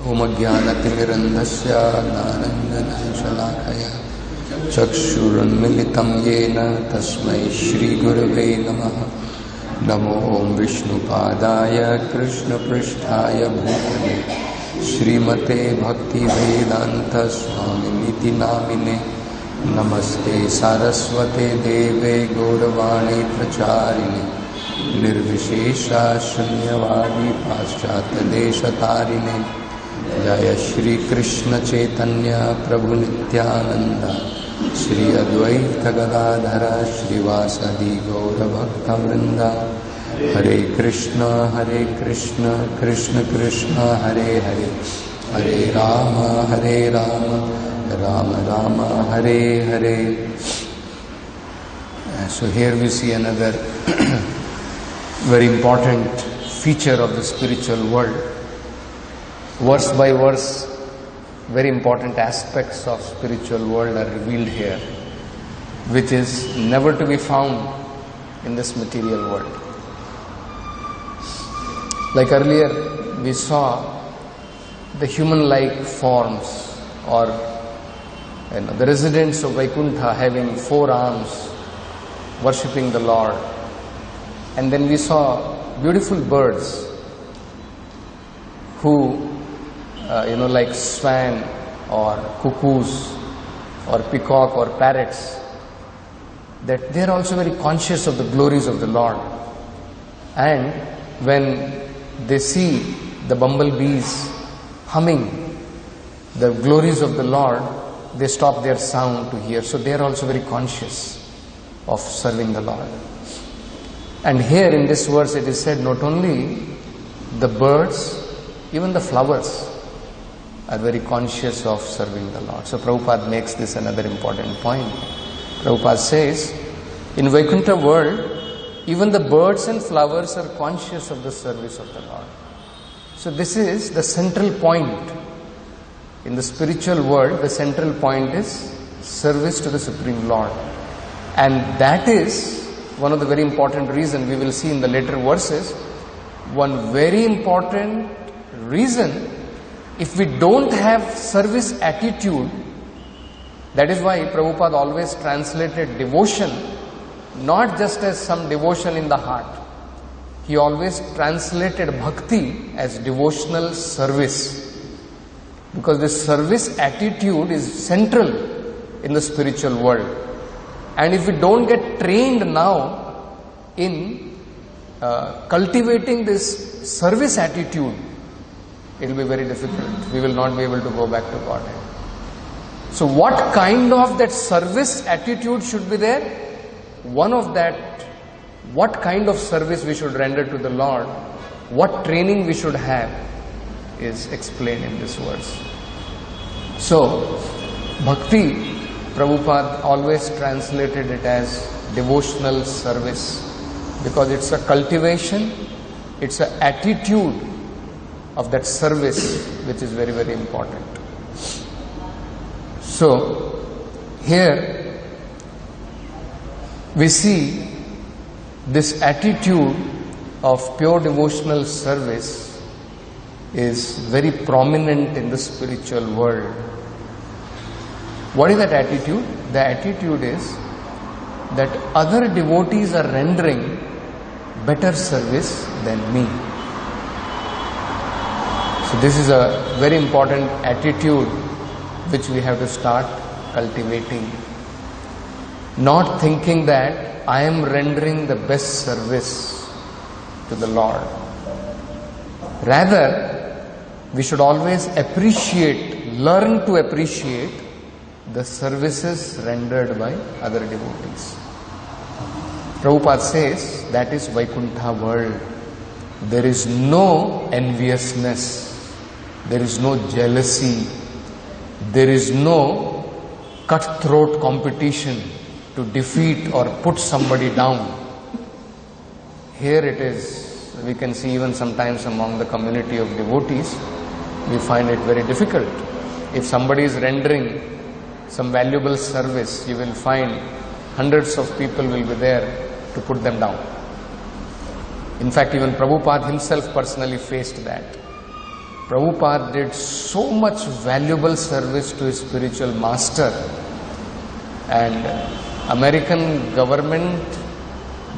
Om Jnanatimirandhasya Gnananjanashalakhaya Chakshurunmilitam Yena Tasmai Shri Gurave Namaha. Namo Om Vishnupadaya Krishna Pristhaya Bhutale Srimate Bhakti Vedanta Swaminiti Namine. Namaste Saraswate Deve Gauravani Pracharini Nirvishesha Shunyavadi Paschata Desha Tarine. Jaya Shri Krishna Chaitanya Prabhu Nityananda Shri Advaita Gadadhara Shri Vasadi Gaura Bhakta Vrinda. Hare Krishna Krishna Krishna Hare Hare, Hare Rama Rama Rama Hare Hare. So here we see another very important feature of the spiritual world. Verse by verse, very important aspects of spiritual world are revealed here, which is never to be found in this material world. Like earlier, we saw the human-like forms, or the residents of Vaikuntha having 4 arms, worshipping the Lord. And then we saw beautiful birds who, like swan or cuckoos or peacock or parrots, that they are also very conscious of the glories of the Lord. And when they see the bumblebees humming the glories of the Lord, they stop their sound to hear. So they are also very conscious of serving the Lord. And here in this verse it is said not only the birds, even the flowers are very conscious of serving the Lord. So Prabhupada makes this another important point. Prabhupada says, in Vaikuntha world, even the birds and flowers are conscious of the service of the Lord. So this is the central point. In the spiritual world, the central point is service to the Supreme Lord. And that is one of the very important reasons we will see in the later verses. One very important reason, if we don't have service attitude, that is why Prabhupada always translated devotion not just as some devotion in the heart. He always translated bhakti as devotional service. Because the service attitude is central in the spiritual world. And if we don't get trained now in cultivating this service attitude, it will be very difficult. We will not be able to go back to Godhead. So what kind of that service attitude should be there? One of that, what kind of service we should render to the Lord, what training we should have, is explained in this verse. So, bhakti, Prabhupada always translated it as devotional service, because it's a cultivation, it's an attitude of that service which is very, very important. So, here we see this attitude of pure devotional service is very prominent in the spiritual world. What is that attitude? The attitude is that other devotees are rendering better service than me. So this is a very important attitude which we have to start cultivating. Not thinking that I am rendering the best service to the Lord. Rather, we should always learn to appreciate the services rendered by other devotees. Prabhupada says that is Vaikuntha world. There is no enviousness, there is no jealousy, there is no cutthroat competition to defeat or put somebody down. Here it is, we can see even sometimes among the community of devotees, we find it very difficult. If somebody is rendering some valuable service, you will find hundreds of people will be there to put them down. In fact, even Prabhupada himself personally faced that. Prabhupada did so much valuable service to his spiritual master, and American government,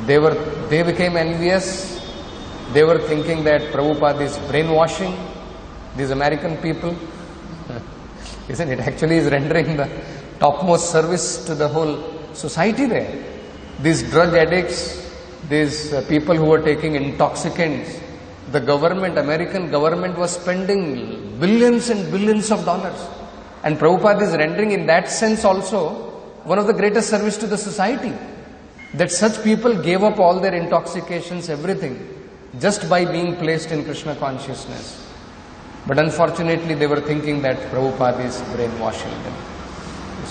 they became envious. They were thinking that Prabhupada is brainwashing these American people. Isn't it? Actually is rendering the topmost service to the whole society there. These drug addicts, these people who were taking intoxicants, the government, American government was spending billions and billions of dollars. And Prabhupada is rendering in that sense also one of the greatest service to the society. That such people gave up all their intoxications, everything, just by being placed in Krishna consciousness. But unfortunately they were thinking that Prabhupada is brainwashing them. You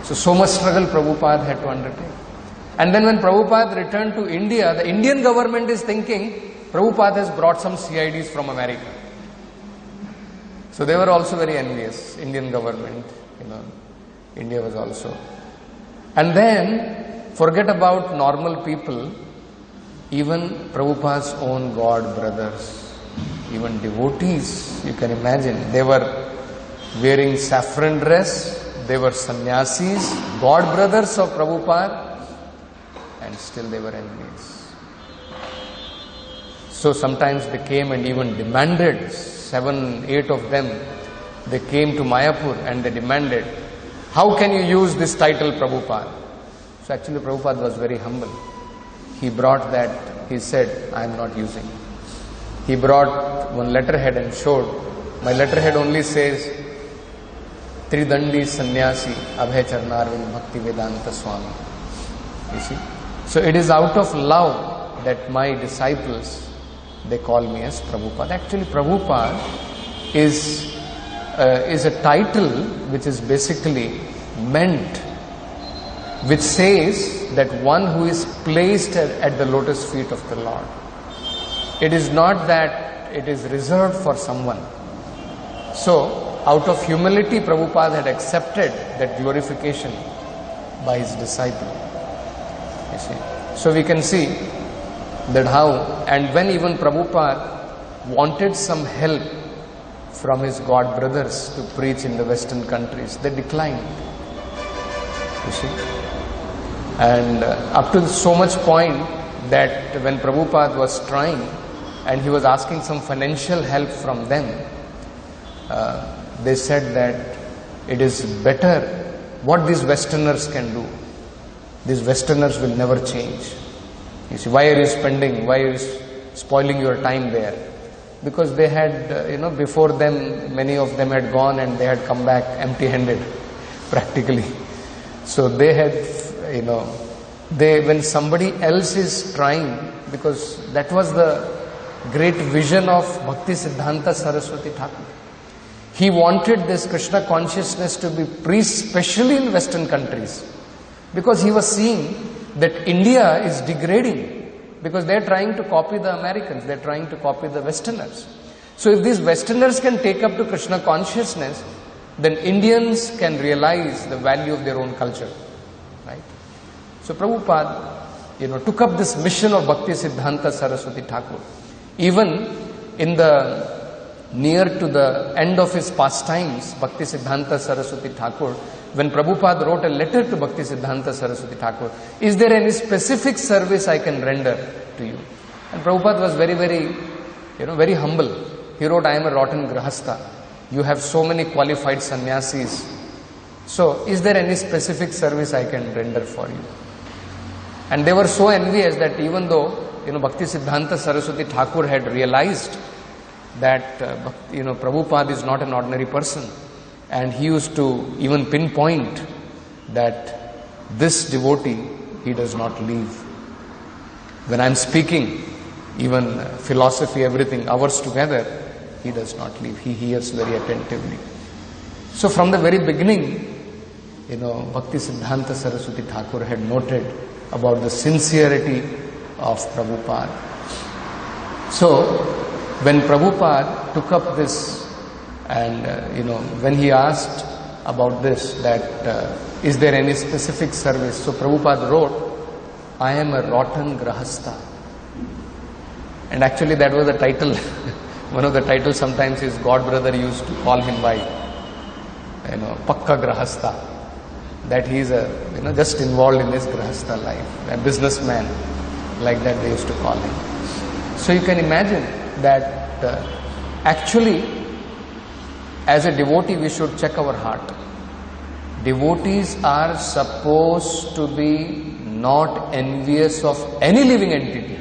see? So much struggle Prabhupada had to undertake. And then when Prabhupada returned to India, the Indian government is thinking Prabhupada has brought some CIDs from America. So they were also very envious, Indian government, India was also. And then, forget about normal people, even Prabhupada's own God brothers, even devotees, you can imagine, they were wearing saffron dress, they were sannyasis, God brothers of Prabhupada, and still they were envious. So sometimes they came and even demanded, 7, 8 of them, they came to Mayapur and they demanded, how can you use this title Prabhupada? So actually Prabhupada was very humble. He brought that, he said, I am not using. He brought one letterhead and showed, my letterhead only says, Tridandi Sannyasi Abhay Charnarvind Bhakti Vedanta Swami. You see? So it is out of love that my disciples, they call me as Prabhupada. Actually Prabhupada is a title which is basically meant, which says that one who is placed at the lotus feet of the Lord. It is not that it is reserved for someone. So out of humility Prabhupada had accepted that glorification by his disciple. You see. So we can see that how, and when even Prabhupada wanted some help from his God brothers to preach in the Western countries, they declined. You see. And up to so much point that when Prabhupada was trying and he was asking some financial help from them, they said that it is better what these Westerners can do. These Westerners will never change. You see, why are you spoiling your time there? Because they had, before them, many of them had gone and they had come back empty-handed, practically. So they had, when somebody else is trying, because that was the great vision of Bhakti Siddhanta Saraswati Thakur. He wanted this Krishna consciousness to be preached especially in Western countries, because he was seeing that India is degrading, because they are trying to copy the Americans, they are trying to copy the Westerners. So if these Westerners can take up to Krishna consciousness, then Indians can realize the value of their own culture. Right? So Prabhupada, took up this mission of Bhakti Siddhanta Saraswati Thakur. Even in near to the end of his pastimes, Bhakti Siddhanta Saraswati Thakur, when Prabhupada wrote a letter to Bhakti Siddhanta Saraswati Thakur, is there any specific service I can render to you? And Prabhupada was very, very, very humble. He wrote, I am a rotten grahastha. You have so many qualified sannyasis. So, is there any specific service I can render for you? And they were so envious that even though, Bhakti Siddhanta Saraswati Thakur had realized that, Prabhupada is not an ordinary person. And he used to even pinpoint that this devotee, he does not leave. When I am speaking, even philosophy, everything, hours together, he does not leave. He hears very attentively. So from the very beginning, Bhakti Siddhanta Saraswati Thakur had noted about the sincerity of Prabhupada. So when Prabhupada took up this, and when he asked about this, that is there any specific service? So Prabhupada wrote, I am a rotten grahastha. And actually that was the title One of the titles sometimes his god brother used to call him by, Pakka Grahastha. That he is just involved in this Grahastha life, a businessman, like that they used to call him. So you can imagine that actually, as a devotee, we should check our heart. Devotees are supposed to be not envious of any living entity.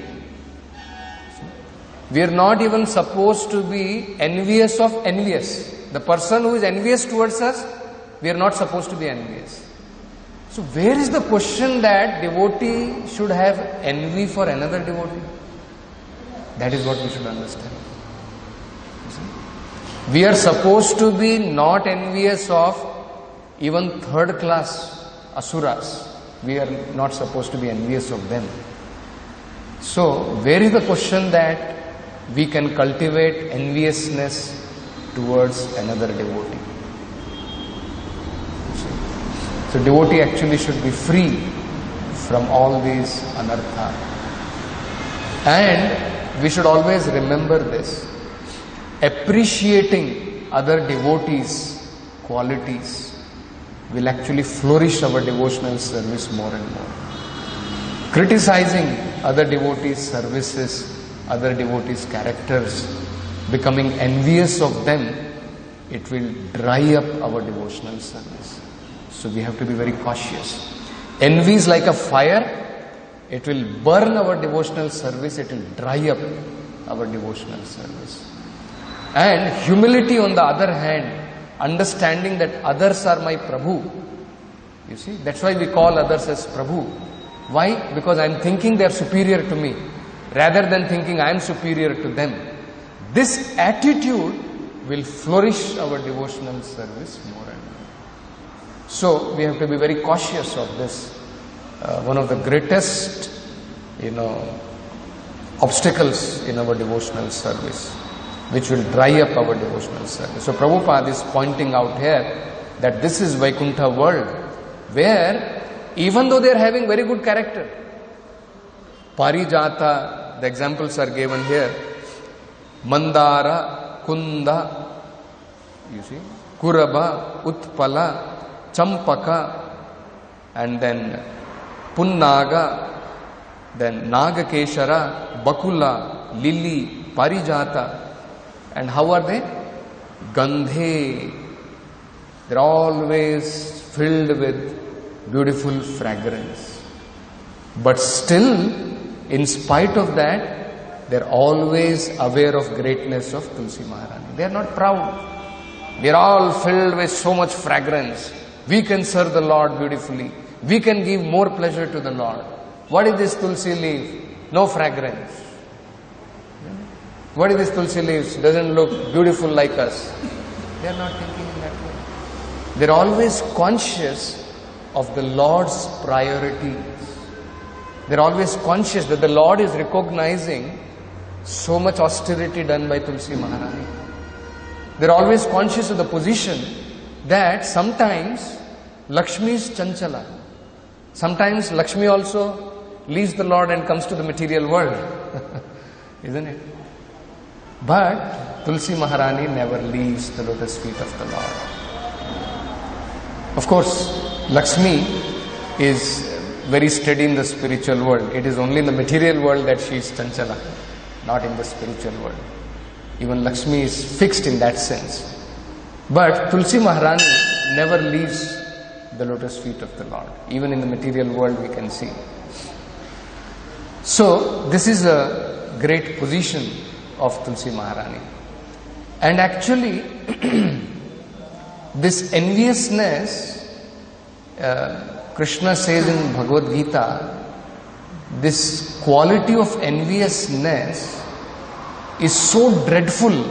We are not even supposed to be envious of envious. The person who is envious towards us, we are not supposed to be envious. So where is the question that devotee should have envy for another devotee? That is what we should understand. We are supposed to be not envious of even third class asuras. We are not supposed to be envious of them. So where is the question that we can cultivate enviousness towards another devotee? So devotee actually should be free from all these anartha. And we should always remember this. Appreciating other devotees' qualities will actually flourish our devotional service more and more. Criticizing other devotees' services, other devotees' characters, becoming envious of them, it will dry up our devotional service. So we have to be very cautious. Envy is like a fire. It will burn our devotional service. It will dry up our devotional service. And humility, on the other hand, understanding that others are my Prabhu. You see, that's why we call others as Prabhu. Why? Because I am thinking they are superior to me, rather than thinking I am superior to them. This attitude will flourish our devotional service more and more. So we have to be very cautious of this. One of the greatest, obstacles in our devotional service, which will dry up our devotional service. So Prabhupada is pointing out here that this is Vaikuntha world, where even though they are having very good character, Parijata, the examples are given here, Mandara, Kunda, you see, Kuraba, Utpala, Champaka, and then Punnaga, then Nagakeshara, Bakula, Lily, Parijata. And how are they? Gandhe. They're always filled with beautiful fragrance. But still, in spite of that, they're always aware of greatness of Tulsi Maharani. They're not proud. We're all filled with so much fragrance. We can serve the Lord beautifully. We can give more pleasure to the Lord. What is this Tulsi leaf? No fragrance. What is this Tulsi leaves? Doesn't look beautiful like us. They are not thinking in that way. They are always conscious of the Lord's priorities. They are always conscious that the Lord is recognizing so much austerity done by Tulsi Maharani. They are always conscious of the position that sometimes Lakshmi is chanchala. Sometimes Lakshmi also leaves the Lord and comes to the material world. Isn't it? But Tulsi Maharani never leaves the lotus feet of the Lord. Of course, Lakshmi is very steady in the spiritual world. It is only in the material world that she is chanchala, not in the spiritual world. Even Lakshmi is fixed in that sense. But Tulsi Maharani never leaves the lotus feet of the Lord. Even in the material world we can see. So, this is a great position of Tulsi Maharani. And actually, this enviousness, Krishna says in Bhagavad Gita, this quality of enviousness is so dreadful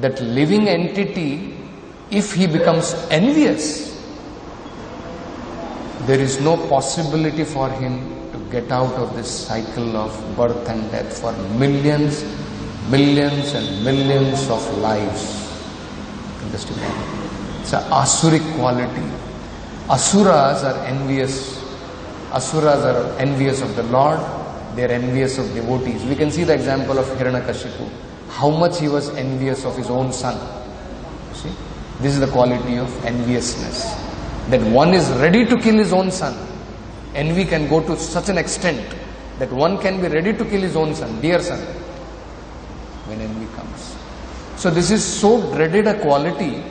that living entity, if he becomes envious, there is no possibility for him to get out of this cycle of birth and death for millions, millions and millions of lives. It's an asuric quality. Asuras are envious. Asuras are envious of the Lord. They are envious of devotees. We can see the example of Hiranyakashipu. how much he was envious of his own son. See, this is the quality of enviousness. That one is ready to kill his own son. Envy can go to such an extent that one can be ready to kill his own son, dear son, when envy comes. So this is so dreaded a quality.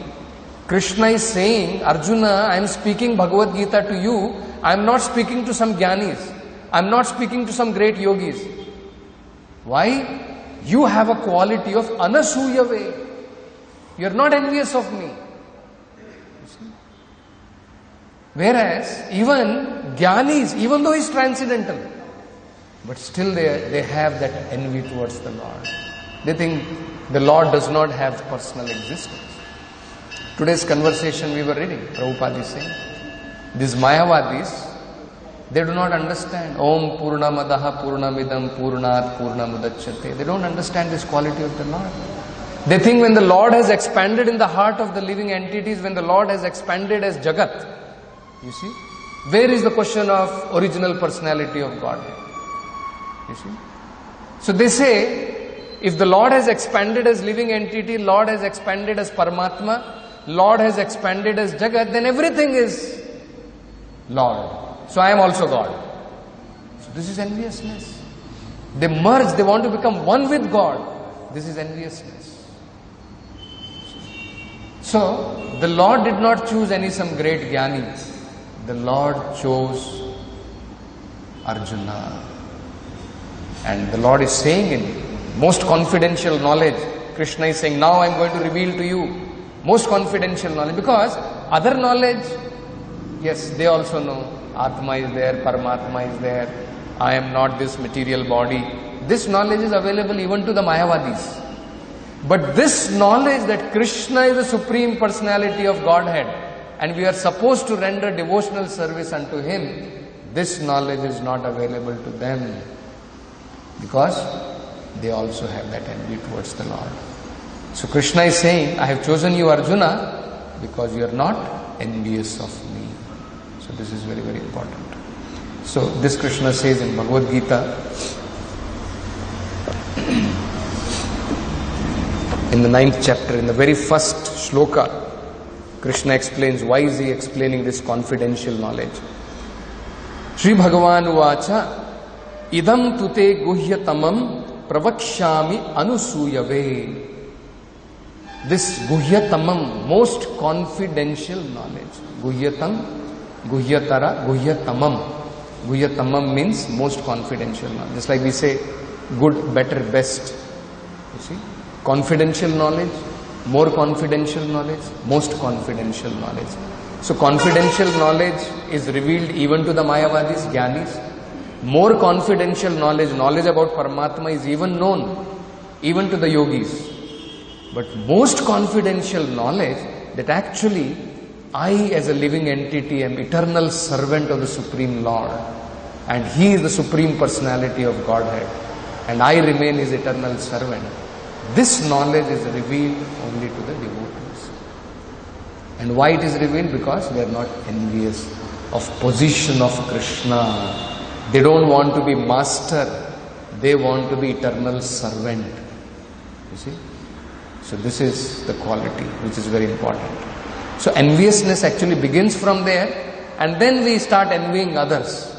Krishna is saying, Arjuna, I am speaking Bhagavad Gita to you. I am not speaking to some jnanis. I am not speaking to some great yogis. Why? You have a quality of anasuyave. You are not envious of me. Whereas even jnanis, even though he is transcendental, but still they have that envy towards the Lord. They think the Lord does not have personal existence. Today's conversation we were reading, Prabhupada is saying, these Mayavadis, they do not understand Om Purnamadaha Purnamidam Purnat Purnamudachyate. They don't understand this quality of the Lord. They think when the Lord has expanded in the heart of the living entities, when the Lord has expanded as Jagat, you see, where is the question of original personality of Godhead? You see? So they say, if the Lord has expanded as living entity, Lord has expanded as Paramatma, Lord has expanded as Jagat, then everything is Lord. So I am also God. So this is enviousness. They merge, they want to become one with God. This is enviousness. So the Lord did not choose some great jnani. The Lord chose Arjuna. And the Lord is saying in most confidential knowledge, Krishna is saying, now I am going to reveal to you most confidential knowledge. Because other knowledge, yes, they also know Atma is there, Paramatma is there, I am not this material body. This knowledge is available even to the Mayavadis. But this knowledge that Krishna is the Supreme Personality of Godhead and we are supposed to render devotional service unto Him, this knowledge is not available to them because they also have that envy towards the Lord. So Krishna is saying, I have chosen you Arjuna because you are not envious of me. So this is very, very important. So this Krishna says in Bhagavad Gita, in the 9th chapter, in the very first shloka, Krishna explains why is he explaining this confidential knowledge. Sri Bhagavan Uvacha, idam tute guhyatamam pravakshami anusuyave. This guhyatamam, most confidential knowledge. Guhyatam, guhyatara, guhyatamam. Guhyatamam means most confidential knowledge. Just like we say good, better, best. You see? Confidential knowledge, more confidential knowledge, most confidential knowledge. So confidential knowledge is revealed even to the Mayavadis, Jnanis. More confidential knowledge about Paramatma is even known, even to the yogis. But most confidential knowledge that actually I as a living entity am eternal servant of the Supreme Lord and He is the Supreme Personality of Godhead and I remain His eternal servant. This knowledge is revealed only to the devotees. And why it is revealed? Because they are not envious of position of Krishna. They don't want to be master. They want to be eternal servant. You see? So this is the quality which is very important. So enviousness actually begins from there and then we start envying others.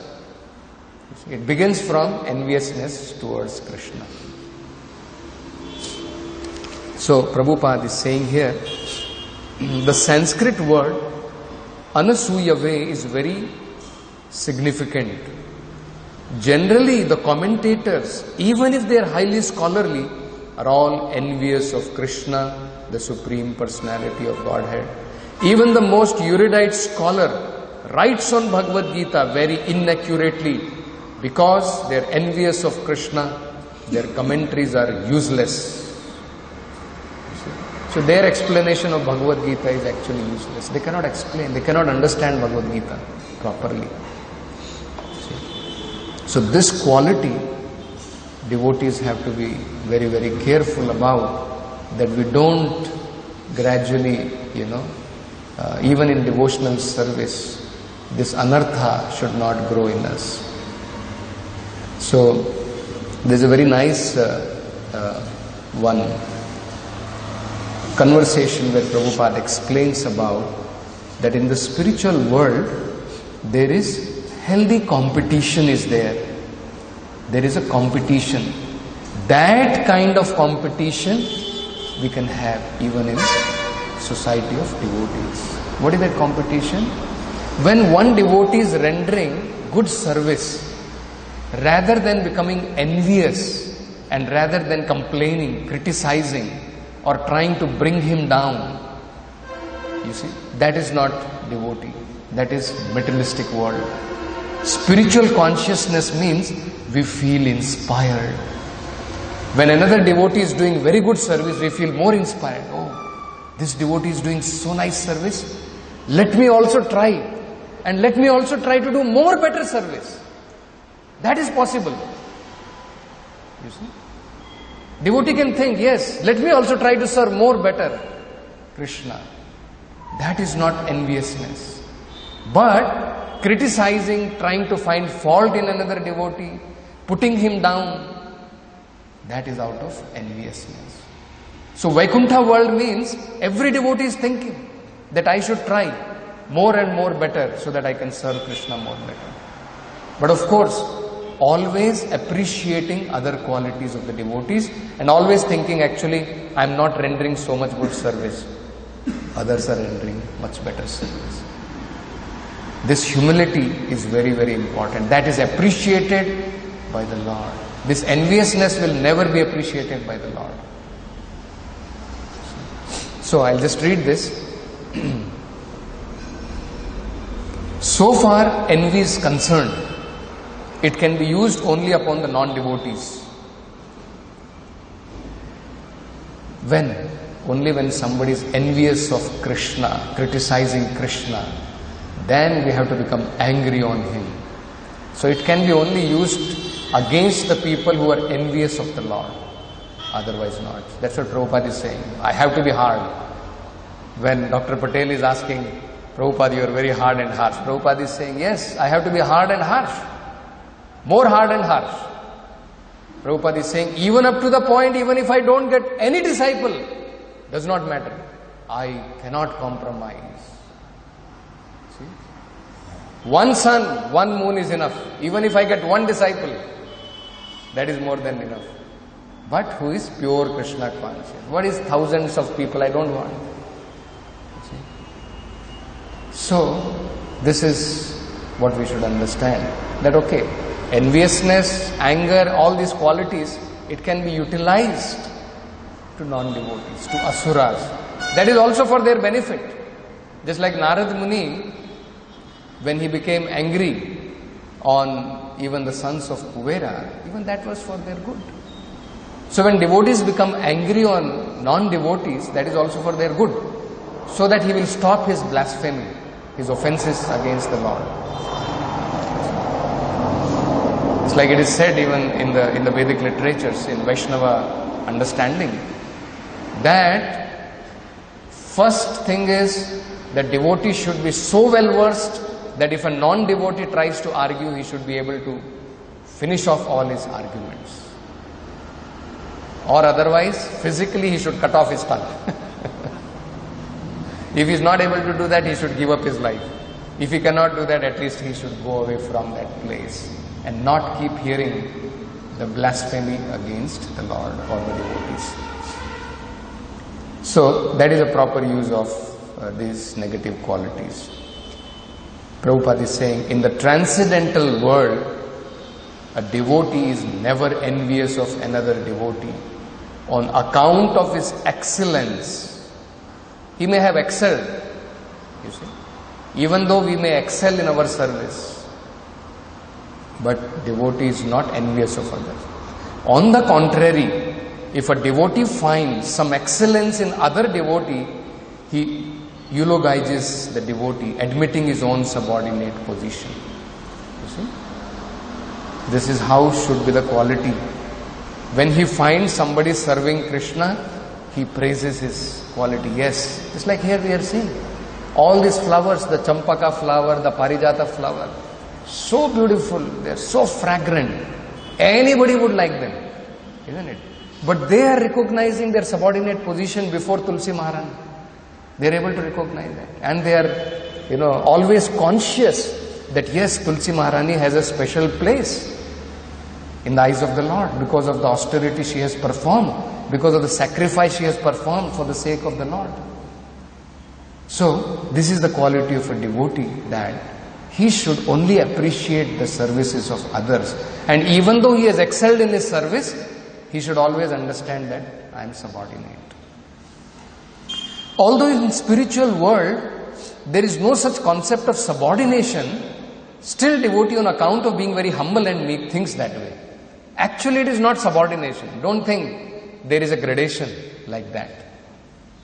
You see? It begins from enviousness towards Krishna. So Prabhupada is saying here, the Sanskrit word anasuyave is very significant. Generally the commentators, even if they are highly scholarly, are all envious of Krishna, the Supreme Personality of Godhead. Even the most erudite scholar writes on Bhagavad Gita very inaccurately because they are envious of Krishna, their commentaries are useless. So their explanation of Bhagavad Gita is actually useless. They cannot explain, they cannot understand Bhagavad Gita properly. So this quality, devotees have to be very, very careful about, that we don't gradually, even in devotional service, this anartha should not grow in us. So there's a very nice one conversation where Prabhupada explains about that in the spiritual world there is healthy competition is there. There is a competition. That kind of competition we can have even in society of devotees. What is that competition? When one devotee is rendering good service, rather than becoming envious and rather than complaining, criticizing or trying to bring him down, you see, that is not devotee. That is materialistic world. Spiritual consciousness means we feel inspired. When another devotee is doing very good service, we feel more inspired. Oh, this devotee is doing so nice service. Let me also try. And let me also try to do more better service. That is possible. You see? Devotee can think, yes, let me also try to serve more better Krishna. That is not enviousness. But criticizing, trying to find fault in another devotee, putting him down, that is out of enviousness. So Vaikuntha world means every devotee is thinking that I should try more and more better so that I can serve Krishna more better. But of course, always appreciating other qualities of the devotees and always thinking, actually, I am not rendering so much good service. Others are rendering much better service. This humility is very, very important. That is appreciated by the Lord. This enviousness will never be appreciated by the Lord. So I'll just read this. So far envy is concerned, it can be used only upon the non-devotees. When? Only when somebody is envious of Krishna, criticizing Krishna, then we have to become angry on him. So it can be only used against the people who are envious of the Lord. Otherwise not. That's what Prabhupada is saying. I have to be hard. When Dr. Patel is asking, Prabhupada, you are very hard and harsh. Prabhupada is saying, yes, I have to be hard and harsh. More hard and harsh. Prabhupada is saying, even up to the point, even if I don't get any disciple, does not matter. I cannot compromise. See? One sun, one moon is enough. Even if I get one disciple, that is more than enough. But who is pure Krishna conscious? What is thousands of people? I don't want. So, this is what we should understand. That okay, enviousness, anger, all these qualities, it can be utilized to non-devotees, to asuras. That is also for their benefit. Just like Narad Muni, when he became angry on even the sons of Kuvera, even that was for their good. So when devotees become angry on non-devotees, that is also for their good. So that he will stop his blasphemy, his offenses against the Lord. It's like it is said even in the Vedic literatures, in Vaishnava understanding, that first thing is that devotee should be so well versed that if a non-devotee tries to argue, he should be able to finish off all his arguments. Or otherwise, physically he should cut off his tongue. If he is not able to do that, he should give up his life. If he cannot do that, at least he should go away from that place and not keep hearing the blasphemy against the Lord or the devotees. So, that is a proper use of these negative qualities. Prabhupada is saying, in the transcendental world, a devotee is never envious of another devotee on account of his excellence. He may have excelled, you see, even though we may excel in our service, but devotee is not envious of others. On the contrary, if a devotee finds some excellence in other devotee, he eulogizes the devotee, admitting his own subordinate position. You see, this is how should be the quality. When he finds somebody serving Krishna, he praises his quality. Yes, just like here we are seeing. All these flowers, the champaka flower, the parijata flower, so beautiful, they are so fragrant. Anybody would like them, isn't it? But they are recognizing their subordinate position before Tulsi Maharani. They are able to recognize that. And they are, always conscious that yes, Tulsi Maharani has a special place in the eyes of the Lord because of the austerity she has performed, because of the sacrifice she has performed for the sake of the Lord. So, this is the quality of a devotee, that he should only appreciate the services of others. And even though he has excelled in his service, he should always understand that I am subordinate. Although in spiritual world, there is no such concept of subordination, still devotee on account of being very humble and meek thinks that way. Actually it is not subordination. Don't think there is a gradation like that.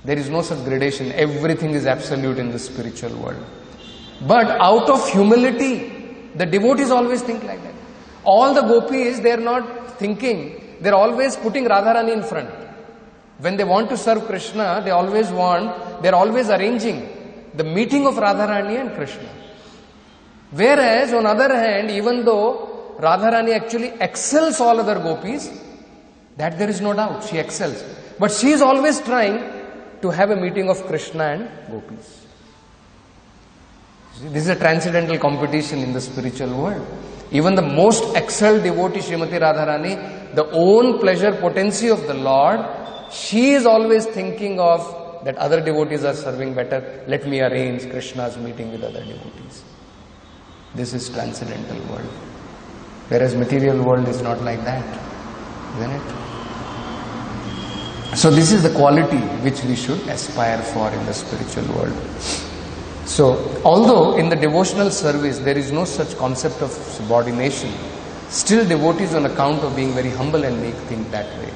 There is no such gradation. Everything is absolute in the spiritual world. But out of humility, the devotees always think like that. All the gopis, they are not thinking, they are always putting Radharani in front. When they want to serve Krishna, they are always arranging the meeting of Radharani and Krishna. Whereas, on other hand, even though Radharani actually excels all other gopis, that there is no doubt, she excels. But she is always trying to have a meeting of Krishna and gopis. This is a transcendental competition in the spiritual world. Even the most excelled devotee, Srimati Radharani, the own pleasure potency of the Lord, she is always thinking of that other devotees are serving better. Let me arrange Krishna's meeting with other devotees. This is transcendental world. Whereas material world is not like that, isn't it? So this is the quality which we should aspire for in the spiritual world. So, although in the devotional service there is no such concept of subordination, still devotees on account of being very humble and meek think that way.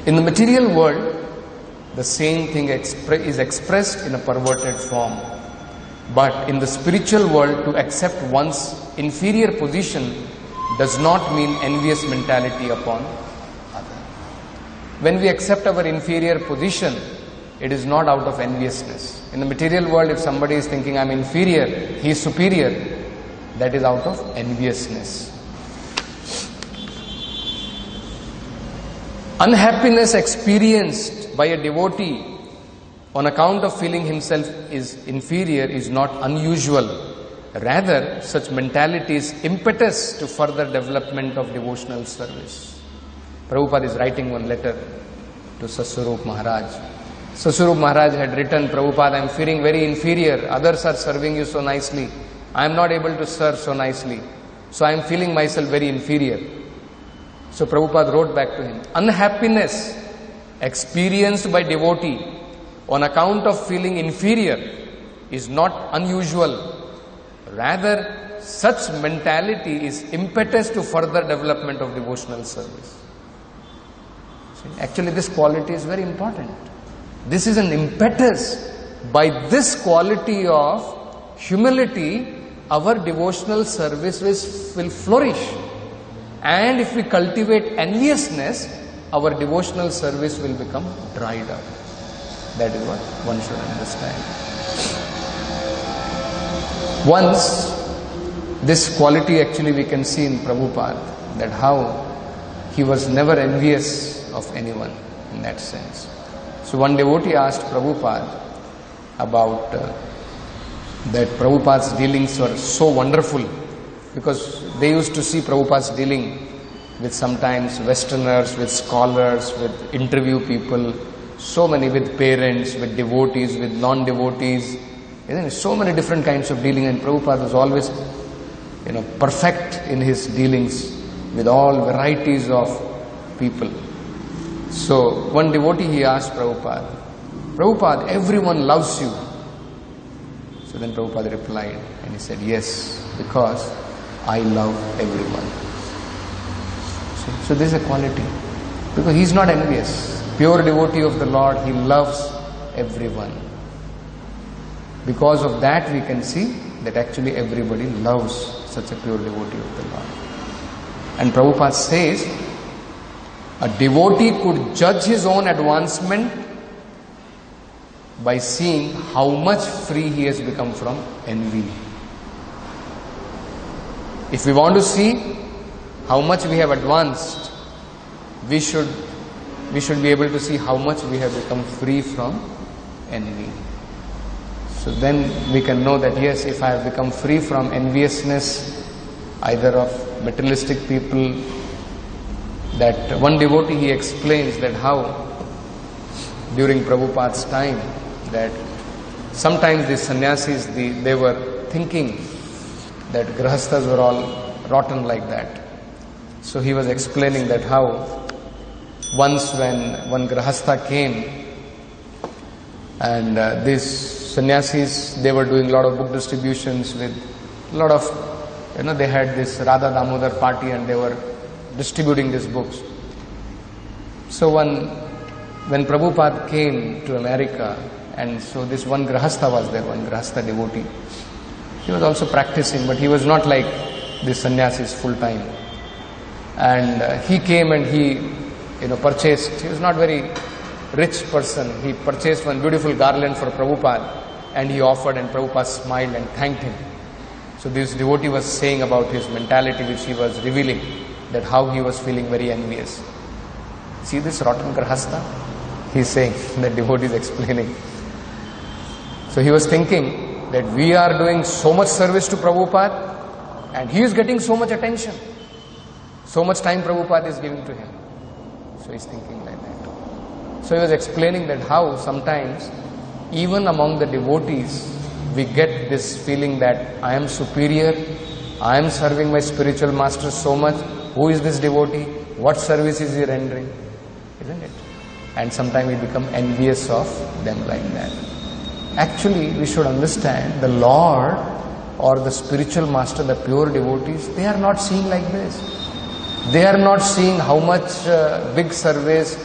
In the material world, the same thing is expressed in a perverted form. But in the spiritual world, to accept one's inferior position does not mean envious mentality upon others. When we accept our inferior position, it is not out of enviousness. In the material world, if somebody is thinking, I am inferior, he is superior, that is out of enviousness. Unhappiness experienced by a devotee on account of feeling himself is inferior is not unusual. Rather, such mentality is impetus to further development of devotional service. Prabhupada is writing one letter to Saswarup Maharaj. Saswarup Maharaj had written, Prabhupada, I am feeling very inferior. Others are serving you so nicely. I am not able to serve so nicely. So I am feeling myself very inferior. So Prabhupada wrote back to him, unhappiness experienced by devotee on account of feeling inferior is not unusual. Rather, such mentality is impetus to further development of devotional service. See, actually, this quality is very important. This is an impetus. By this quality of humility, our devotional service will flourish. And if we cultivate enviousness, our devotional service will become dried up. That is what one should understand. Once, this quality actually we can see in Prabhupada, that how he was never envious of anyone in that sense. So one devotee asked Prabhupada about that Prabhupada's dealings were so wonderful, because they used to see Prabhupada's dealing with sometimes Westerners, with scholars, with interview people, so many with parents, with devotees, with non-devotees, so many different kinds of dealing, and Prabhupada was always, perfect in his dealings with all varieties of people. So one devotee, he asked Prabhupada, Prabhupada, everyone loves you. So then Prabhupada replied, and he said, yes, because I love everyone. So this is a quality, because he is not envious. Pure devotee of the Lord, he loves everyone. Because of that we can see that actually everybody loves such a pure devotee of the Lord. And Prabhupada says, a devotee could judge his own advancement by seeing how much free he has become from envy. If we want to see how much we have advanced, we should be able to see how much we have become free from envy. So then we can know that yes, if I have become free from enviousness, either of materialistic people, that one devotee, he explains that how during Prabhupada's time, that sometimes these sannyasis, they were thinking that grahasthas were all rotten like that. So he was explaining that how once when one grahastha came, and these sannyasis, they were doing a lot of book distributions with a lot of, they had this Radha Damodar party and they were distributing these books. So when Prabhupada came to America, and so this one grahastha was there, one grahastha devotee. He was also practicing, but he was not like this sannyasis full time. And he came and he, purchased, he was not very rich person. He purchased one beautiful garland for Prabhupada and he offered, and Prabhupada smiled and thanked him. So this devotee was saying about his mentality, which he was revealing, that how he was feeling very envious. See this rotten grahastha? He's saying, that devotee is explaining. So he was thinking that we are doing so much service to Prabhupada and he is getting so much attention. So much time Prabhupada is giving to him. So he's thinking like that. So he was explaining that how sometimes even among the devotees we get this feeling that I am superior, I am serving my spiritual master so much. Who is this devotee? What service is he rendering? Isn't it? And sometimes we become envious of them like that. Actually, we should understand the Lord or the spiritual master, the pure devotees, they are not seeing like this. They are not seeing how much big service,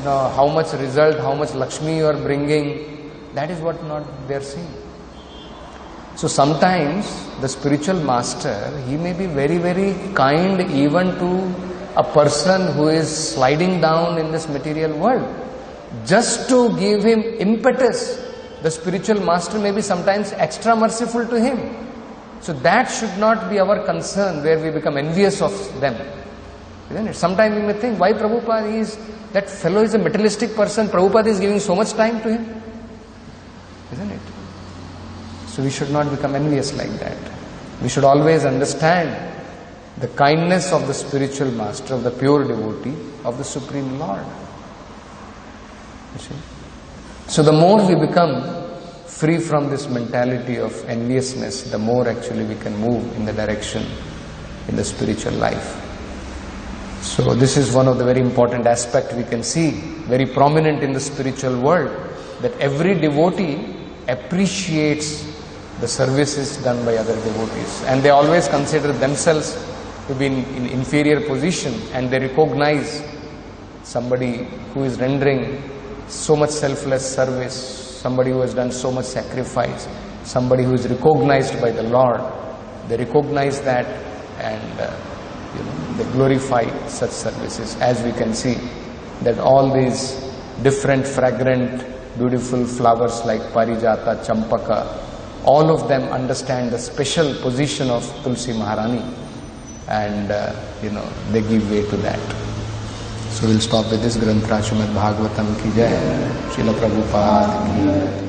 how much result, how much Lakshmi you are bringing. That is what not they are seeing. So sometimes the spiritual master, he may be very, very kind even to a person who is sliding down in this material world. Just to give him impetus, the spiritual master may be sometimes extra merciful to him. So that should not be our concern where we become envious of them. Isn't it? Sometimes we may think, why Prabhupada that fellow is a materialistic person, Prabhupada is giving so much time to him. Isn't it? So we should not become envious like that. We should always understand the kindness of the spiritual master, of the pure devotee, of the Supreme Lord. You see? So the more we become free from this mentality of enviousness, the more actually we can move in the direction in the spiritual life. So this is one of the very important aspects we can see, very prominent in the spiritual world, that every devotee appreciates the services done by other devotees, and they always consider themselves to be in inferior position, and they recognize somebody who is rendering so much selfless service, somebody who has done so much sacrifice, somebody who is recognized by the Lord. They recognize that and they glorify such services. As we can see that all these different fragrant beautiful flowers like Parijata, Champaka, all of them understand the special position of Tulsi Maharani, and they give way to that. So we'll stop with this Granth Srimad Bhagavatam ki jai, Srila Prabhupada ki